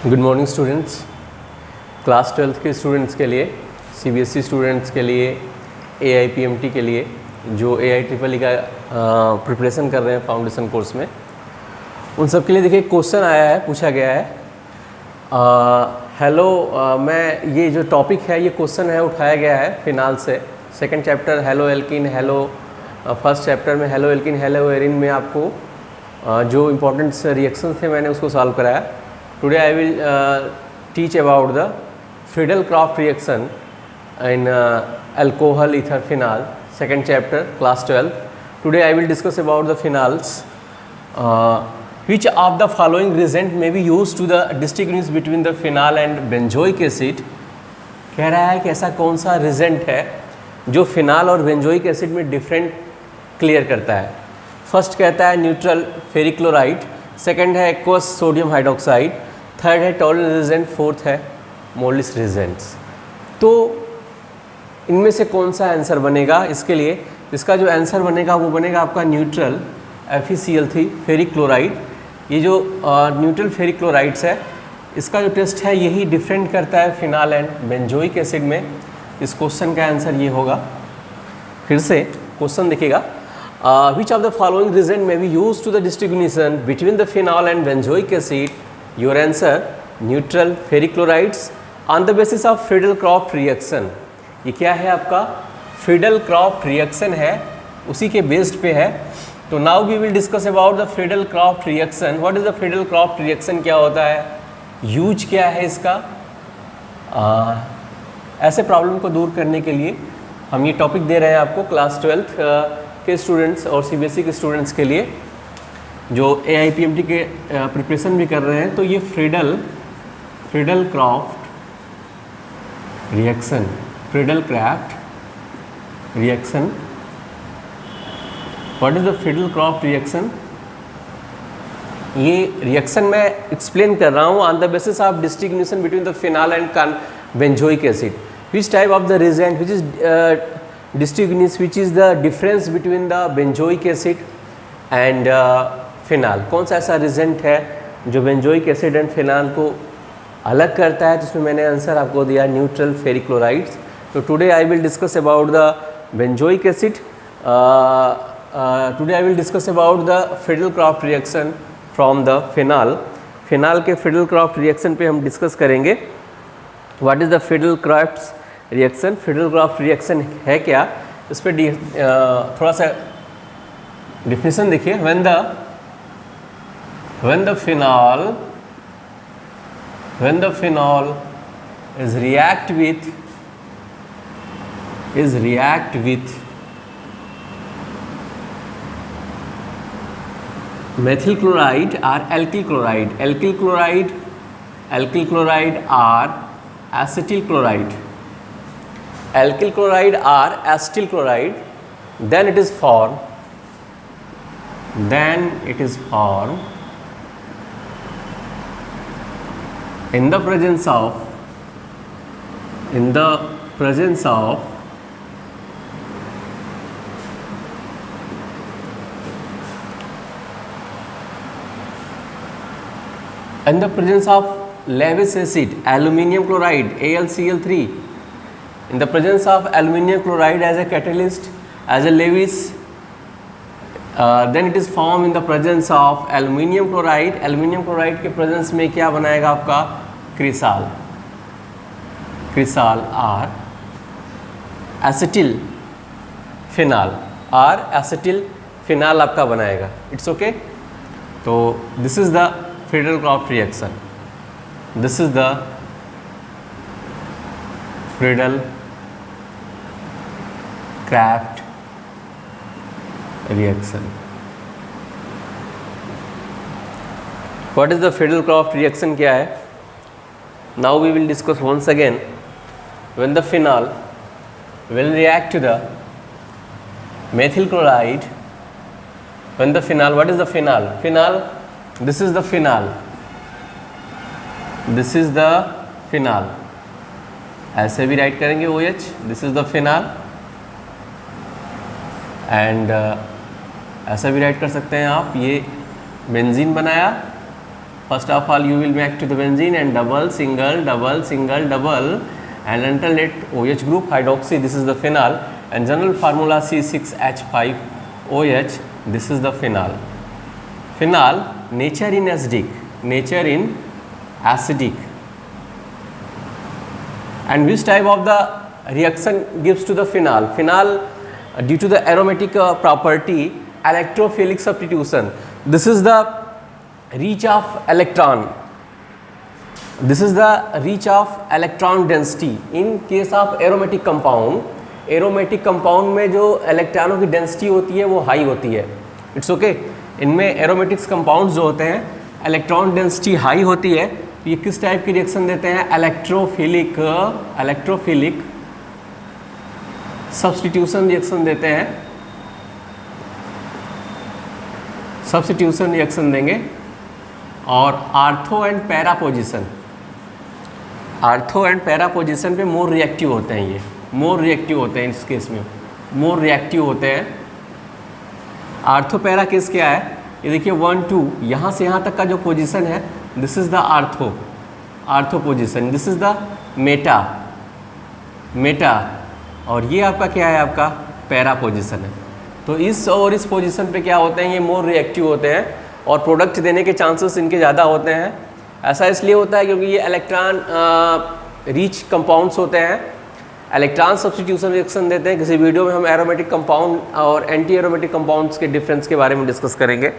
Good morning students. Class 12 के students के लिए, सीबीएसई स्टूडेंट्स के लिए, एआईपीएमटी के लिए जो एआईट्रिपल का प्रिपरेशन कर रहे हैं फाउंडेशन कोर्स में, उन सब के लिए देखिए क्वेश्चन आया है, पूछा गया है। हेलो, मैं ये जो टॉपिक है, ये क्वेश्चन है उठाया गया है फिनाल से। Second chapter haloalkane halo, first chapter में हेलो एल्किन हेलो एरिन में आपको जो इम्पोर्टेंट रिएक्शंस थे मैंने उसको सॉल्व कराया। Today I will teach about the Friedel Crafts reaction in alcohol ether phenol, second chapter, class 12. Today I will discuss about the phenols. Which of the following reagent may be used to the distinguish between the phenol and benzoic acid? कह रहा है कि ऐसा कौन सा regent है जो phenol और बेंजोइक एसिड में डिफरेंट क्लियर करता है। फर्स्ट कहता है न्यूट्रल फेरिक क्लोराइड, सेकंड है एक्वस सोडियम हाइड्रोक्साइड, थर्ड है टॉलरेंस रिजेंट, फोर्थ है मोलिस रिजेंट्स। तो इनमें से कौन सा आंसर बनेगा? इसके लिए इसका जो आंसर बनेगा वो बनेगा आपका न्यूट्रल FeCl3 फेरिक क्लोराइड। ये जो न्यूट्रल फेरिक क्लोराइड्स है, इसका जो टेस्ट है यही डिफरेंट करता है फिनाल एंड बेंजोइक एसिड में। इस क्वेश्चन का आंसर ये होगा। फिर से क्वेश्चन देखिएगा, which of the following reagent may be use to the distinction between the phenol and benzoic acid? Your answer neutral ferric chlorides on the basis of Friedel Crafts reaction. ये क्या है आपका? फ्रीडल-क्राफ्ट रिएक्शन है, उसी के based पे है। तो now we will discuss about the Friedel Crafts reaction. What is the Friedel Crafts reaction? क्या होता है, यूज क्या है इसका? ऐसे प्रॉब्लम को दूर करने के लिए हम ये टॉपिक दे रहे हैं आपको क्लास 12 के स्टूडेंट्स और सीबीएसई के स्टूडेंट्स के लिए जो एआईपीएमटी के प्रिपरेशन भी कर रहे हैं। तो ये Friedel Crafts reaction, Friedel Crafts reaction, what is the Friedel Crafts reaction? ये रिएक्शन मैं एक्सप्लेन कर रहा हूँ on the basis of distinction between the phenol and benzoic acid. Which type of the reagent which is distinguish, which is the difference between the benzoic acid and phenol? कौन सा ऐसा regent है जो benzoic acid and phenol को अलग करता है? जिसमें मैंने आंसर आपको दिया न्यूट्रल फेरिक क्लोराइड्स। तो today I will discuss about the benzoic acid, today I will discuss about the Friedel Crafts reaction from the phenol. Phenol के फ्रीडल-क्राफ्ट रिएक्शन पे हम डिस्कस करेंगे। What is the Friedel Crafts reaction? Friedel Crafts reaction है क्या, इस पर थोड़ा सा डिफिनेशन देखिए। When the phenol is react with methyl chloride or alkyl chloride or acetyl chloride, then it is formed in the presence of Lewis acid, aluminium chloride, AlCl3. In the presence of aluminium chloride as a catalyst, as a Lewis, then it is formed in the presence of aluminium chloride. Aluminium chloride के presence में क्या बनाएगा आपका? क्रिसाल और acetyl phenol आपका बनाएगा। It's okay. तो this is the Friedel Crafts रिएक्शन, this is the Friedel Crafts reaction. What is the Friedel Crafts reaction? क्या है? Now we will discuss once again. When the phenol will react to the methyl chloride, when the phenol, what is the phenol? This is the phenol. ऐसे भी right करेंगे OH, this is the phenol, and ऐसा भी right कर सकते हैं आप, ये बेंजीन बनाया First of all, you will make to the benzene and double, single, double, single, double, and enter it OH group hydroxy. This is the phenol, and general formula C6H5OH. This is the phenol. Phenol, nature in acidic, nature in acidic. And which type of the reaction gives to the phenol? Phenol, due to the aromatic property, electrophilic substitution. This is the reach of electron. This is the reach of electron density in case of aromatic compound. Aromatic compound में जो इलेक्ट्रॉनों की density होती है वो high होती है. It's okay. इनमें एरोमेटिक्स कंपाउंड्स जो होते हैं इलेक्ट्रॉन डेंसिटी हाई होती है. ये किस टाइप की रिएक्शन देते हैं? इलेक्ट्रोफिलिक सब्स्टिट्यूशन रिएक्शन देते हैं. सब्स्टिट्यूशन रिएक्शन देंगे. और ortho and para position, ortho and para position पे मोर रिएक्टिव होते हैं. ये मोर रिएक्टिव होते हैं. इस केस में मोर रिएक्टिव होते हैं. आर्थो पैरा केस क्या है? ये देखिए 1 2 यहाँ से यहाँ तक का जो पोजीशन है, this is the ortho position. This is the Meta. और ये आपका क्या है? आपका पैरा पोजीशन है. तो इस और इस पोजीशन पे क्या होते हैं? ये मोर रिएक्टिव होते हैं और प्रोडक्ट देने के चांसेस इनके ज़्यादा होते हैं. ऐसा इसलिए होता है क्योंकि ये इलेक्ट्रॉन रिच कंपाउंड्स होते हैं. इलेक्ट्रॉन सब्स्टिट्यूशन रिएक्शन देते हैं. किसी वीडियो में हम एरोमेटिक कंपाउंड और एंटी एरोमेटिक कंपाउंड्स के डिफरेंस के बारे में डिस्कस करेंगे.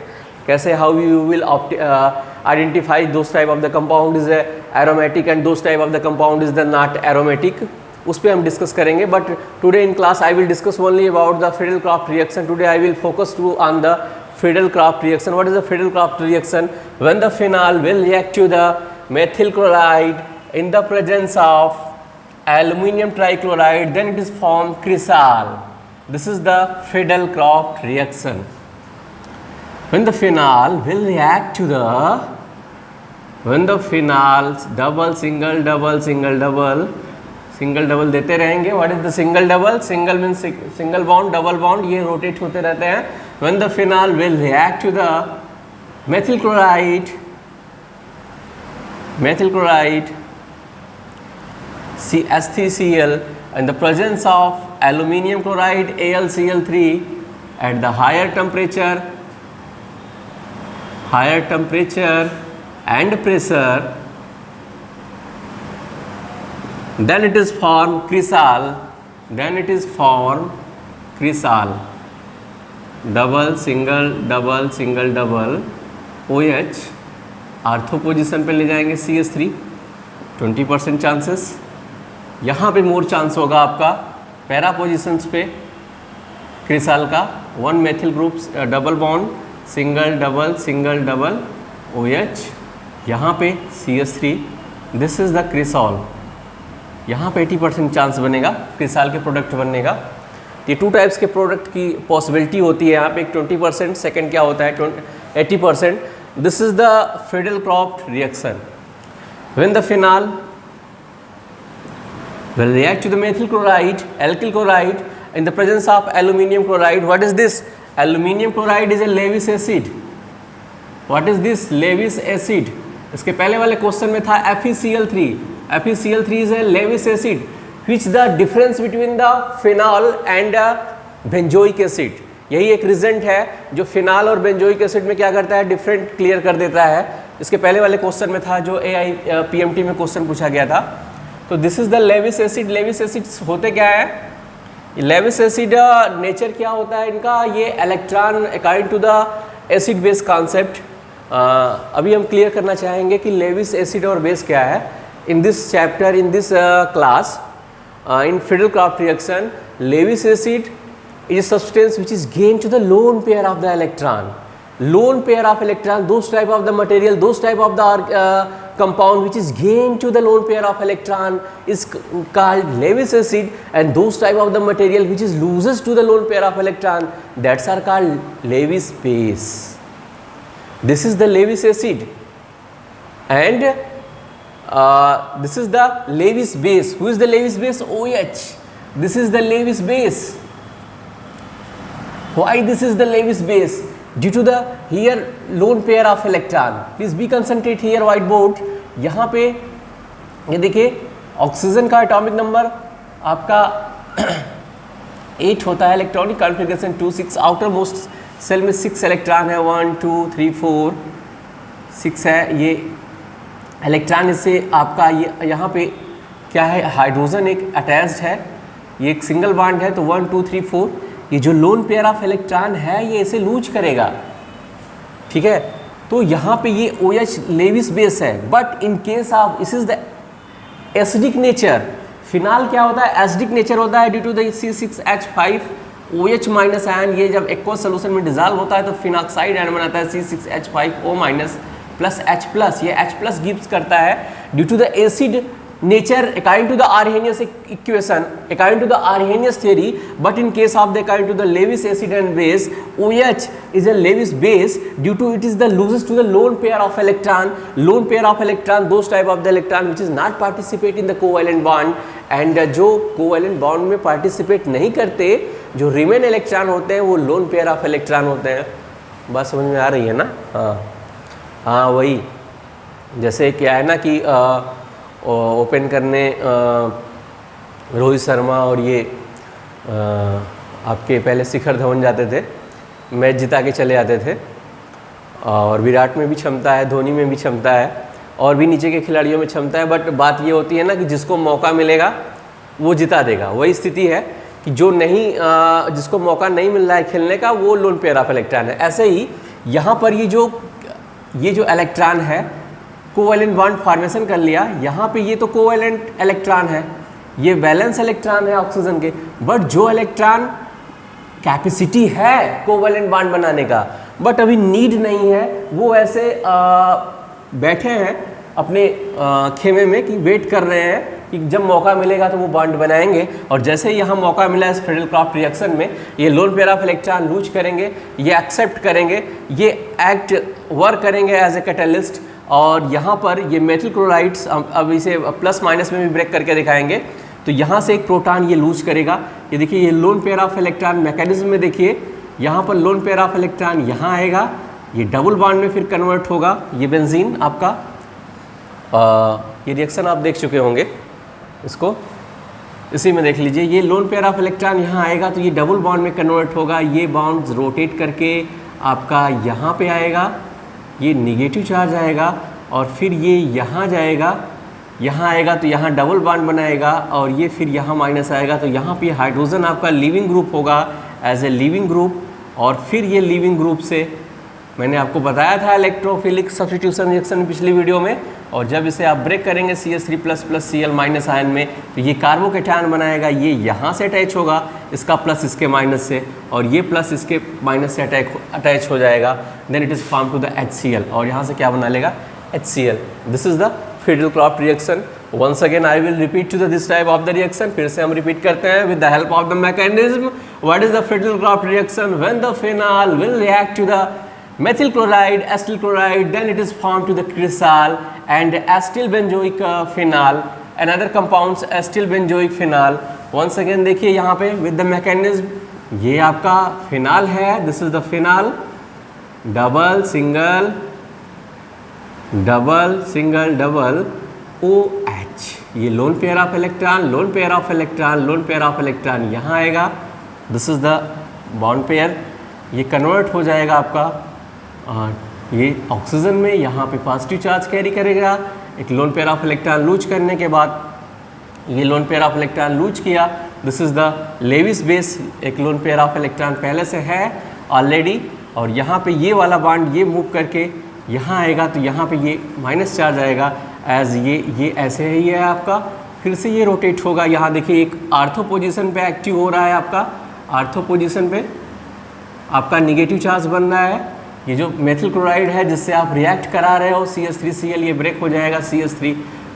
कैसे how you will identify those type of the compound is aromatic and those type of the compound is the not aromatic. उस पर हम डिस्कस करेंगे. But today in class I will discuss only about the Friedel Crafts reaction. Today I will focus to on the Friedel-Crafts reaction. What is the Friedel-Crafts reaction? When the phenol will react to the methyl chloride in the presence of aluminium trichloride, then it is formed cresol. This is the Friedel-Crafts reaction. When the phenol will react to the, when the phenols double, single, double, single, double, single double देते रहेंगे. What is the single double? Single means single bond, double bond, ये rotate होते रहते हैं. When the phenol will react to the methyl chloride CH3Cl in the presence of aluminium chloride AlCl3 at the higher temperature and pressure, then it is formed cresol. Double, single, double, single, double, OH. Ortho position पे ले जाएंगे CH3, 20% chances. यहाँ पे more chance होगा आपका para positions पे cresol का. 1 methyl group double bond, single, double, single, double, OH. यहाँ पे CH3. This is the cresol. यहाँ पे 80% चांस बनेगा क्रिसाल के प्रोडक्ट बनने का. ये 2 टाइप्स के प्रोडक्ट की पॉसिबिलिटी होती है. यहाँ पे एक 20%, सेकेंड क्या होता है 80%. This is the Friedel-Crafts reaction. When the phenol will react to the methyl chloride, alkyl chloride in the presence of aluminium chloride. What is this? Aluminium chloride is a Lewis acid. What is this? Lewis acid. इसके पहले वाले question में था FeCl3. FeCl3 is a Lewis acid. Which the difference between the phenol and benzoic acid. यही एक result है जो phenol और बेंजोइक एसिड में क्या करता है? डिफरेंट क्लियर कर देता है. इसके पहले वाले क्वेश्चन में था जो AIPMT में क्वेश्चन पूछा गया था. तो this is the Lewis acid. Lewis acids होते क्या है? लेविस एसिड नेचर क्या होता है इनका? ये electron according to the acid base concept अभी हम क्लियर करना चाहेंगे कि लेविस एसिड और बेस क्या है. In this chapter, in this class, in Friedel-Crafts reaction, Lewis acid is a substance which is gained to the lone pair of the electron. Lone pair of electron, those type of the material, those type of the compound which is gained to the lone pair of electron is called Lewis acid, and those type of the material which is loses to the lone pair of electron, that's are called Lewis base. This is the Lewis acid, and this is the Lewis base. Who is the Lewis base? OH. This is the Lewis base. Why this is the Lewis base? Due to the here lone pair of electron, please be concentrate here whiteboard. यहाँ पे ये देखिए oxygen का atomic number आपका 8 होता है, electronic configuration 2 6, outermost shell में 6 electron है, 1 2 3 4 6 है ये इलेक्ट्रॉन। इससे आपका ये यहाँ पे क्या है, हाइड्रोजन एक अटैच्ड है, ये एक सिंगल बॉन्ड है, तो 1 2 3 4 ये जो लोन पेयर ऑफ इलेक्ट्रॉन है ये इसे लूज करेगा, ठीक है। तो यहाँ पे ये OH लेविस बेस है, but in case of this is the acidic nature, phenol क्या होता है, एसिडिक नेचर होता है due to the C6H5 OH minus ion, ये जब एक्वस सोल्यूशन में डिजॉल्व होता है तो फिनॉक्साइड आयन बनाता है C6H5O minus plus H plus, ये H प्लस गिव्स करता है due to the acid nature according to the Arrhenius equation, according to the Arrhenius theory, but in case of the according to the Lewis acid and base, OH is a Lewis base due to it is the loses to the lone pair of electron, lone pair of electron, those type of the electron which is not participate in the covalent bond, and जो covalent bond में participate नहीं करते, जो remain electron होते हैं वो lone pair of electron होते हैं। बात समझ में आ रही है ना? हाँ वही, जैसे क्या है ना कि ओपन करने रोहित शर्मा और ये आपके पहले शिखर धवन जाते थे, मैच जिता के चले आते थे, और विराट में भी क्षमता है, धोनी में भी क्षमता है, और भी नीचे के खिलाड़ियों में क्षमता है, बट बात ये होती है ना कि जिसको मौका मिलेगा वो जिता देगा। वही स्थिति है कि जो नहीं जिसको मौका नहीं मिल रहा है खेलने का वो लोन पेयर ऑफ इलेक्ट्रॉन है। ऐसे ही यहाँ पर ये जो इलेक्ट्रॉन है कोवैलेंट बॉन्ड फॉर्मेशन कर लिया, यहाँ पे ये तो कोवैलेंट इलेक्ट्रॉन है, ये वैलेंस इलेक्ट्रॉन है ऑक्सीजन के, बट जो इलेक्ट्रॉन कैपेसिटी है कोवैलेंट बॉन्ड बनाने का बट अभी नीड नहीं है, वो ऐसे बैठे हैं अपने खेमे में कि वेट कर रहे हैं कि जब मौका मिलेगा तो वो बॉन्ड बनाएंगे। और जैसे ही यहाँ मौका मिला इस फ्रेडल-क्राफ्ट रिएक्शन में, ये lone pair of electron loose करेंगे, ये एक्सेप्ट करेंगे, ये एक्ट वर्क करेंगे एज ए कैटलिस्ट, और यहाँ पर ये मेथिल क्लोराइड्स अब इसे प्लस माइनस में भी ब्रेक करके दिखाएंगे। तो यहाँ से एक प्रोटॉन ये लूज करेगा, ये देखिए ये lone pair of electron mechanism में देखिए, यहाँ पर लोन पेयर ऑफ इलेक्ट्रॉन यहाँ आएगा, ये डबल बॉन्ड में फिर कन्वर्ट होगा, ये बेंजीन आपका ये रिएक्शन आप देख चुके होंगे, इसको इसी में देख लीजिए, ये लोन पेयर ऑफ इलेक्ट्रॉन यहाँ आएगा तो ये डबल बॉन्ड में कन्वर्ट होगा, ये बॉन्ड्स रोटेट करके आपका यहाँ पे आएगा, ये निगेटिव चार्ज आएगा, और फिर ये यहाँ जाएगा, यहाँ आएगा तो यहाँ डबल बॉन्ड बनाएगा, और ये फिर यहाँ माइनस आएगा तो यहाँ पे हाइड्रोजन आपका लीविंग ग्रुप होगा एज ए लीविंग ग्रुप, और फिर ये लीविंग ग्रुप से मैंने आपको बताया था इलेक्ट्रोफिलिक सब्स्टिट्यूशन रिएक्शन पिछली वीडियो में, और जब इसे आप ब्रेक करेंगे CH3 plus plus Cl minus ion में तो ये कार्बोकैटायन बनाएगा, ये यहाँ से अटैच होगा, इसका प्लस इसके माइनस से, और ये प्लस इसके माइनस से अटैच हो जाएगा, then it is form to the HCl, और यहाँ से क्या बना लेगा HCl। This is the Friedel Crafts reaction. Once again I will repeat to the this type of the reaction, फिर से हम रिपीट करते हैं with the help of the mechanism. What is the Friedel Crafts reaction? When the phenol will react to the methyl chloride, acetyl chloride, then it is formed to the cresol and acetyl benzoic phenol, another compounds acetyl benzoic phenol। once again देखिए यहाँ पे with the mechanism, ये आपका phenol है, this is the phenol, double single double single double OH, ये lone pair of electron, loan pair of electron, loan pair of electron यहाँ आएगा, this is the bond pair, ये convert हो जाएगा आपका ये ऑक्सीजन में, यहाँ पे पॉजिटिव चार्ज कैरी करेगा, एक lone pair of electron lose करने के बाद ये lone pair of electron lose किया, this is the Lewis base, एक लोन पेयर ऑफ इलेक्ट्रॉन पहले से है ऑलरेडी, और यहाँ पे ये वाला बॉन्ड ये मूव करके यहाँ आएगा तो यहाँ पे ये माइनस चार्ज आएगा, एज ये ऐसे ही है आपका, फिर से ये रोटेट होगा, यहाँ देखिए एक आर्थो पोजीशन पे एक्टिव हो रहा है आपका, आर्थो पोजीशन पे आपका निगेटिव चार्ज बन रहा है, ये जो मेथिल क्लोराइड है जिससे आप रिएक्ट करा रहे हो CH3Cl, ये ब्रेक हो जाएगा CH3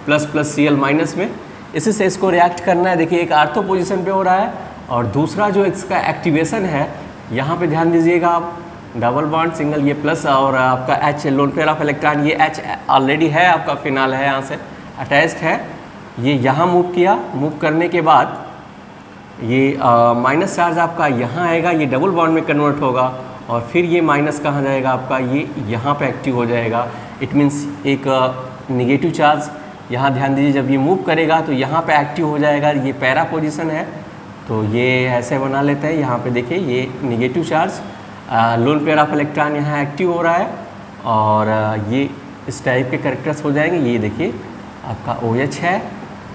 plus plus Cl minus में, इसी से इसको रिएक्ट करना है। देखिए एक आर्थो पोजीशन पे हो रहा है, और दूसरा जो इसका एक्टिवेशन है यहाँ पे ध्यान दीजिएगा आप, डबल बॉन्ड सिंगल, ये प्लस और आपका H loan pair of electron, ये H ऑलरेडी है आपका फिनाल है यहाँ से अटैच्ड है, ये यहाँ मूव किया, मूव करने के बाद ये माइनस चार्ज आपका यहाँ आएगा, ये डबल बॉन्ड में कन्वर्ट होगा, और फिर ये माइनस कहाँ जाएगा आपका, ये यहाँ पे एक्टिव हो जाएगा। इट मीन्स एक नेगेटिव चार्ज यहाँ ध्यान दीजिए, जब ये मूव करेगा तो यहाँ पे एक्टिव हो जाएगा। ये पैरा पोजीशन है तो ये ऐसे बना लेते हैं। यहाँ पे देखिए ये negative charge loan pair of electron यहाँ एक्टिव हो रहा है और ये इस टाइप के कैरेक्टर्स हो जाएंगे। ये देखिए आपका OH है,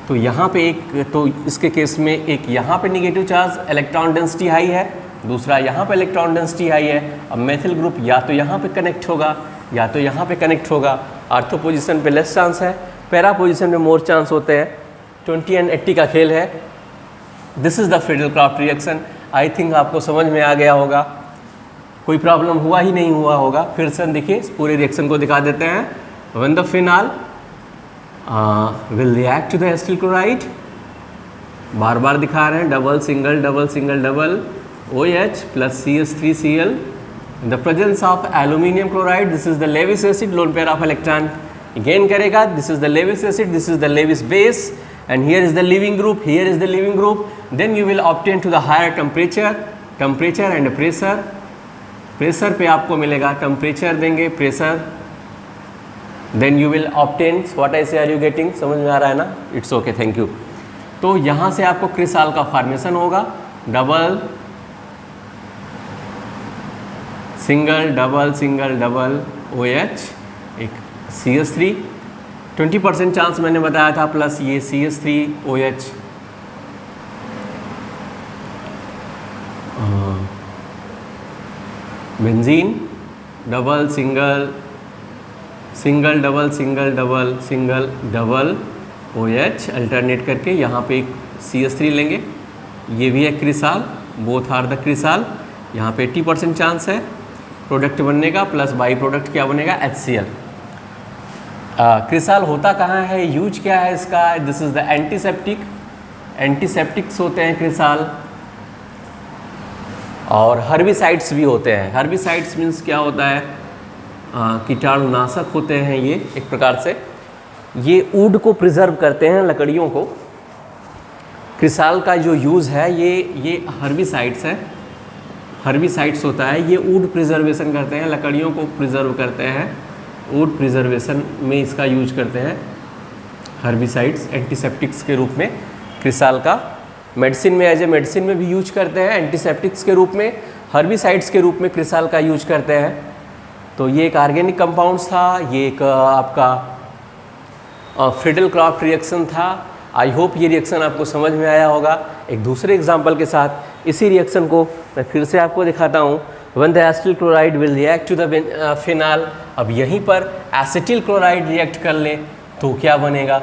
तो यहाँ पे एक, तो इसके केस में एक यहाँ पे negative charge electron density high है, दूसरा यहाँ पे इलेक्ट्रॉन डेंसिटी हाई है। अब मेथिल ग्रुप या तो यहाँ पे कनेक्ट होगा या तो यहाँ पे कनेक्ट होगा। आर्थो पोजीशन पे लेस चांस है, पैरा पोजीशन में मोर चांस होते हैं। 20 and 80 का खेल है। This is the Friedel Crafts reaction. I think आपको समझ में आ गया होगा, कोई प्रॉब्लम हुआ ही नहीं हुआ होगा। फिर से देखिए इस पूरे रिएक्शन को दिखा देते हैं। When the phenol will react to the acetyl chloride, बार बार दिखा रहे हैं, double single double single double OH plus CH3Cl in the presence of aluminium chloride. This is the Lewis acid, lone pair of electron gain करेगा। This is the Lewis acid, this is the Lewis base and here is the leaving group, here is the leaving group. Then you will obtain to the higher temperature and pressure. Pressure पे आपको मिलेगा, temperature देंगे, pressure, then you will obtain what I say, are you getting, समझ में आ रहा है ना? It's okay, thank you. तो यहाँ से आपको क्रिसाल का फॉर्मेशन होगा, डबल सिंगल डबल OH, एक CH3, 20% चांस मैंने बताया था, प्लस ये CH3OH, benzene, double single double OH alternate करके यहाँ पे एक CH3 लेंगे। ये भी है cresol, both are the cresol. यहाँ पे 80% चांस है प्रोडक्ट बनने का, प्लस बाई प्रोडक्ट क्या बनेगा, HCl। क्रिसाल होता कहाँ है, यूज क्या है इसका, दिस इज़ द एंटीसेप्टिक्स होते हैं क्रिसाल, और हर्बिसाइड्स भी होते हैं। हर्बिसाइड्स मीन्स क्या होता है, कीटाणुनाशक होते हैं ये एक प्रकार से। ये वुड को प्रिजर्व करते हैं, लकड़ियों को। क्रिसाल का जो यूज़ है ये हर्बिसाइड्स है, हर्बिसाइड्स होता है। ये वुड प्रिजर्वेशन करते हैं, लकड़ियों को प्रिजर्व करते हैं, वुड प्रिजर्वेशन में इसका यूज करते हैं हर्बिसाइड्स, एंटीसेप्टिक्स के रूप में। क्रिसाल का मेडिसिन में, एज ए मेडिसिन में भी यूज करते हैं, एंटीसेप्टिक्स के रूप में, हर्बिसाइड्स के रूप में क्रिसाल का यूज करते हैं। तो ये एक ऑर्गेनिक कंपाउंड्स था, ये एक आपका फ्रीडल-क्राफ्ट रिएक्शन था। आई होप ये रिएक्शन आपको समझ में आया होगा। एक दूसरे एग्जाम्पल के साथ इसी रिएक्शन को मैं फिर से आपको दिखाता हूँ। When the acetyl chloride will react to the phenol, अब यहीं पर एसिटिल क्लोराइड रिएक्ट कर लें तो क्या बनेगा,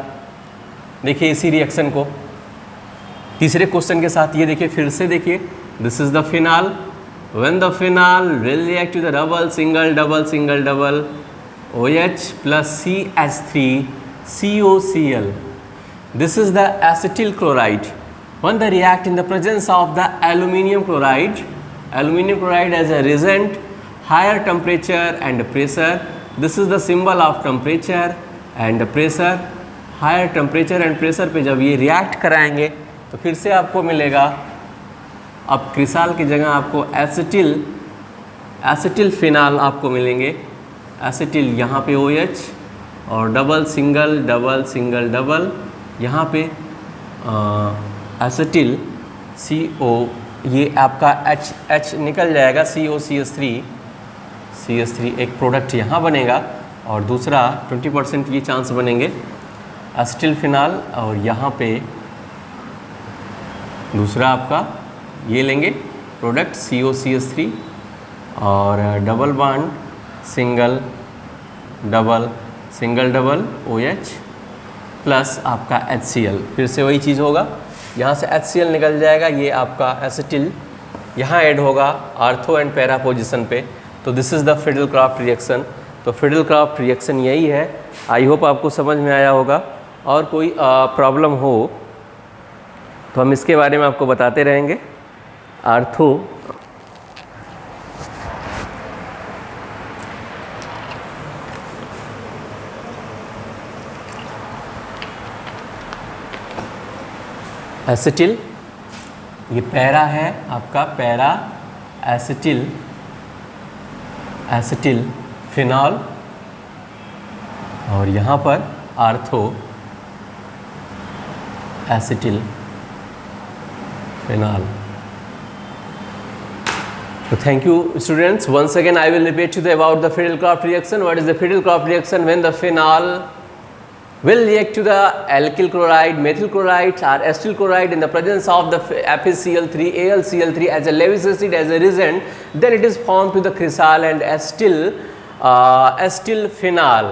देखिए इसी रिएक्शन को तीसरे क्वेश्चन के साथ। ये देखिए फिर से देखिए, this is the phenol. When the phenol will react to the double single double OH plus CH3COCl, this is the acetyl chloride. When they react in the presence of the aluminium chloride as a reagent, higher temperature and pressure, this is the symbol of temperature and pressure. higher temperature and pressure पे जब ये react कराएंगे तो फिर से आपको मिलेगा, अब क्रिसाल की जगह आपको एसिटिल फिनाल आपको मिलेंगे। एसिटिल यहाँ पे OH और डबल सिंगल डबल यहाँ पे एसिटिल CO, ये आपका H निकल जाएगा, CH3 एक प्रोडक्ट यहाँ बनेगा और दूसरा 20% ये चांस बनेंगे एसिटिल फिनाल, और यहाँ पे दूसरा आपका ये लेंगे प्रोडक्ट COCH3 और double bond single double OH plus आपका HCl, फिर से वही चीज़ होगा, यहाँ से HCl निकल जाएगा, ये आपका एसिटिल यहाँ ऐड होगा आर्थो एंड पैरा पोजिशन पे। तो this is the Friedel Crafts reaction. तो फ्रीडल-क्राफ्ट रिएक्शन यही है। आई होप आपको समझ में आया होगा, और कोई प्रॉब्लम हो तो हम इसके बारे में आपको बताते रहेंगे। आर्थो एसिटिल, ये पैरा है आपका, पैरा एसिटिल एसिटिल फिनॉल और यहाँ पर ortho acetyl phenol. So thank you students. Once again I will repeat you about the Friedel-Crafts reaction. What is the Friedel-Crafts reaction? When the phenol will react to the alkyl chloride, methyl chloride or acetyl chloride in the presence of the FeCl3, AlCl3 as a Lewis acid as a reagent, then it is formed to the cresol and acetyl phenol.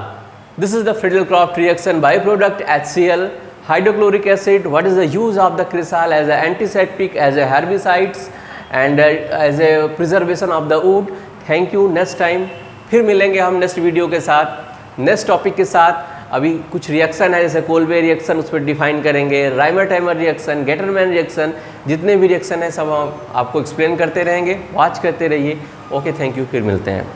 This is the Friedel-Crafts reaction. Byproduct HCl, hydrochloric acid. What is the use of the cresol as an antiseptic, as a herbicides and as a preservation of the wood. Thank you. Next time फिर मिलेंगे हम next video के साथ, next topic के साथ. अभी कुछ reaction है जैसे कोल्बे रिएक्शन, उस पर डिफाइन करेंगे, राइमर-टाइमर रिएक्शन, गेटरमैन रिएक्शन, जितने भी रिएक्शन है सब हम आपको एक्सप्लेन करते रहेंगे. वॉच करते रहिए. Okay, thank you. फिर मिलते हैं.